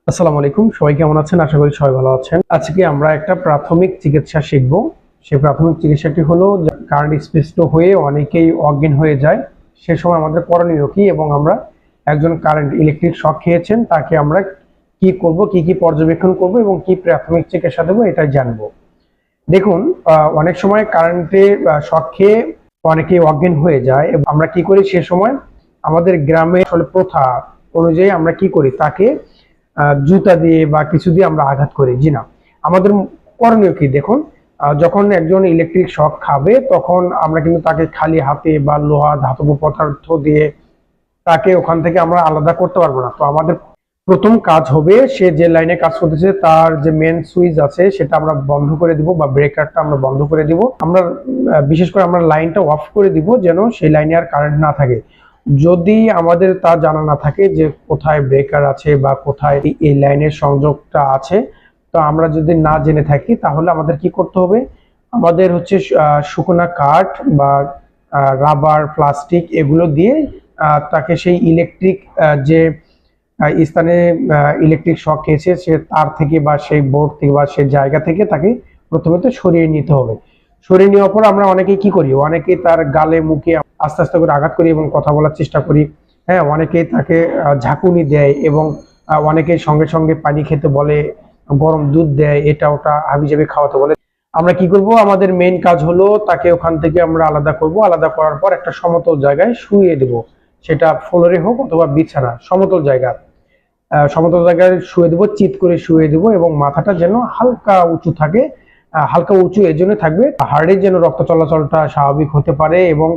আসসালামু আলাইকুম, সবাই কেমন আছেন? আশা করি সবাই ভালো আছেন। আজকে আমরা একটা প্রাথমিক চিকিৎসা শিখব। সেই প্রাথমিক চিকিৎসাটি হলো কারেন্ট স্পৃষ্ট হয়ে অনেকেই অজ্ঞান হয়ে যায়। সে সময় আমাদের করণীয় কি, এবং আমরা একজন কারেন্ট ইলেকট্রিক শক খেয়েছেন তাকে আমরা কি করব, কি পর্যবেক্ষণ করব এবং কি প্রাথমিক চিকিৎসা দেবো এটা জানবো। দেখুন, অনেক সময় কারেন্টে শক খেয়ে অনেকেই অজ্ঞান হয়ে যায় এবং আমরা কি করি সে সময় আমাদের গ্রামে আসলে প্রথা অনুযায়ী আমরা কি করি, তাকে জুতা দিয়ে বা কিছু দিয়ে আমরা আঘাত করি। জি না, আমাদের করণীয় কি দেখুন, যখন একজন ইলেকট্রিক শক খাবে তখন আমরা কিন্তু তাকে খালি হাতে বা লোহা ধাতব পদার্থ দিয়ে তাকে ওখান থেকে আমরা আলাদা করতে পারবো না। তো আমাদের প্রথম কাজ হবে, সে যে লাইনে কাজ করতেছে তার যে মেন সুইচ আছে সেটা আমরা বন্ধ করে দিব বা ব্রেকারটা আমরা বন্ধ করে দিব। আমরা বিশেষ করে আমরা লাইনটা অফ করে দিব যেন সেই লাইনে আর কারেন্ট না থাকে। যদি আমাদের তা জানা না থাকে যে কোথায় ব্রেকার আছে বা কোথায় এই লাইনের সংযোগটা আছে, তো আমরা যদি না জেনে থাকি তাহলে আমাদের কি করতে হবে, আমাদের হচ্ছে শুকনা কাঠ বা রাবার প্লাস্টিক এগুলো দিয়ে তাকে সেই ইলেকট্রিক যে স্থানে ইলেকট্রিক শক খেয়েছে সে তার থেকে বা সেই বোর্ড থেকে বা সেই জায়গা থেকে তাকে প্রথমে তো সরিয়ে নিতে হবে। সরিয়ে নেওয়ার পর আমরা অনেকে কি করি, অনেকে তার গালে মুখে আস্তে আস্তে করে আঘাত করি এবং কথা বলার চেষ্টা করি। হ্যাঁ, অনেকে তাকে ঝাঁকুনি দেয় এবং অনেকে সঙ্গে সঙ্গে পানি খেতে বলে, গরম দুধ দেয়, এটা ওটা হাবিজাবি খাওয়াতে বলে। আমরা কি করব, আমাদের মেইন কাজ হলো তাকে ওখান থেকে আমরা আলাদা করব। আলাদা করার পর একটা সমতল জায়গায় শুইয়ে দেব, সেটা ফ্লোরে হোক অথবা বিছানা, সমতল জায়গা সমতল জায়গায় শুয়ে দেবো, চিৎ করে শুয়ে দেবো এবং মাথাটা যেন হালকা উঁচু থাকে। হালকা উঁচু এর জন্য থাকবে হার্টের যেন রক্ত চলাচলটা স্বাভাবিক হতে পারে এবং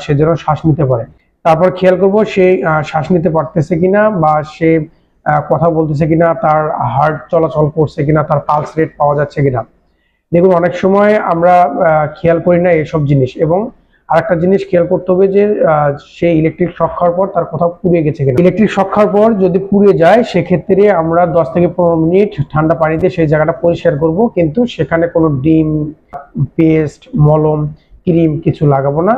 সে যেন শ্বাস নিতে পারে। তারপর খেয়াল করব সে শ্বাস নিতে পারতেছে কিনা বা সে কথা বলতেছে কিনা, তার হার্ট চলাচল করছে কিনা, তার পালস রেট পাওয়া যাচ্ছে কিনা। দেখুন, অনেক সময় আমরা খেয়াল করি না এসব জিনিস। এবং আরেকটা জিনিস খেয়াল করতে হবে যে সে ইলেকট্রিক শক খাওয়ার পর তার কোথাও পুড়ে গেছে কিনা। ইলেকট্রিক শক খাওয়ার পর যদি পুড়ে যায় সেক্ষেত্রে আমরা 10 থেকে 15 মিনিট ঠান্ডা পানিতে সেই জায়গাটা পরিষ্কার করব, কিন্তু সেখানে কোনো ডিম, পেস্ট, মলম, ক্রিম কিছু লাগাবো না।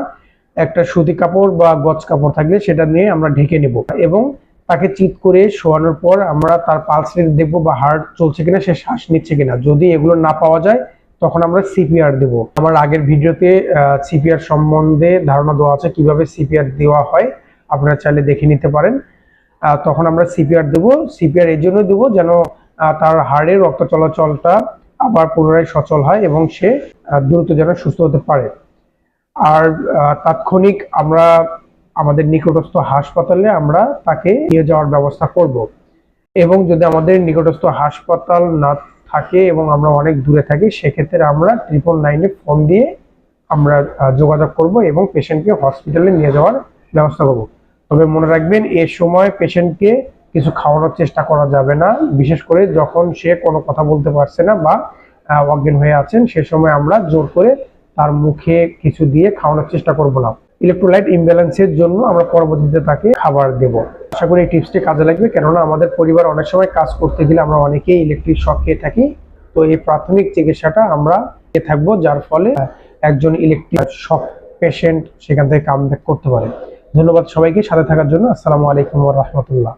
একটা সুতি কাপড় বা গজ কাপড় থাকলে সেটা নিয়ে আমরা ঢেকে নেব এবং তাকে চিৎ করে শোয়ানোর পর আমরা তার পালস রেট দেখবো বা হার্ট চলছে কিনা, সে শ্বাস নিচ্ছে কিনা। যদি এগুলো না পাওয়া যায় তখন আমরা সিপিআর দেব। আমার আগের ভিডিওতে সিপিআর সম্বন্ধে ধারণা দেওয়া আছে, কিভাবে সিপিআর দেওয়া হয়, আপনারা চাইলে দেখে নিতে পারেন। তখন আমরা সিপিআর দেব। সিপিআর এই জন্য দেবো যেন তার হাড়ের রক্ত চলাচলটা আবার পুনরায় সচল হয় এবং সে দ্রুত যেন সুস্থ হতে পারে। আর তাৎক্ষণিক আমরা আমাদের নিকটস্থ হাসপাতালে আমরা তাকে নিয়ে যাওয়ার ব্যবস্থা করব। এবং যদি আমাদের নিকটস্থ হাসপাতাল না থাকে এবং আমরা অনেক দূরে থাকি, সেক্ষেত্রে আমরা 999-এ ফোন দিয়ে আমরা যোগাযোগ করব এবং পেশেন্টকে হসপিটালে নিয়ে যাওয়ার ব্যবস্থা করব। তবে মনে রাখবেন, এ সময় পেশেন্টকে কিছু খাওয়ানোর চেষ্টা করা যাবে না, বিশেষ করে যখন সে কোনো কথা বলতে পারছে না বা অজ্ঞান হয়ে আছেন। সে সময় আমরা জোর করে তার মুখে কিছু দিয়ে খাওয়ানোর চেষ্টা করব না। ইলেকট্রোলাইট ইমব্যালেন্সের জন্য আমরা পরবর্তীতে তাকে খাবার দেব। আশা করি এই টিপসটি কাজে লাগবে, কেননা আমাদের পরিবার অনেক সময় কাজ করতে গেলে আমরা অনেকেই ইলেকট্রিক শক খেয়ে থাকি। তো এই প্রাথমিক চিকিৎসাটা আমরা পেয়ে থাকবো, যার ফলে একজন ইলেকট্রিক শক পেশেন্ট সেখান থেকে কামব্যাক করতে পারে। ধন্যবাদ সবাইকে সাথে থাকার জন্য। আসসালামু আলাইকুম ওয়া রাহমাতুল্লাহ।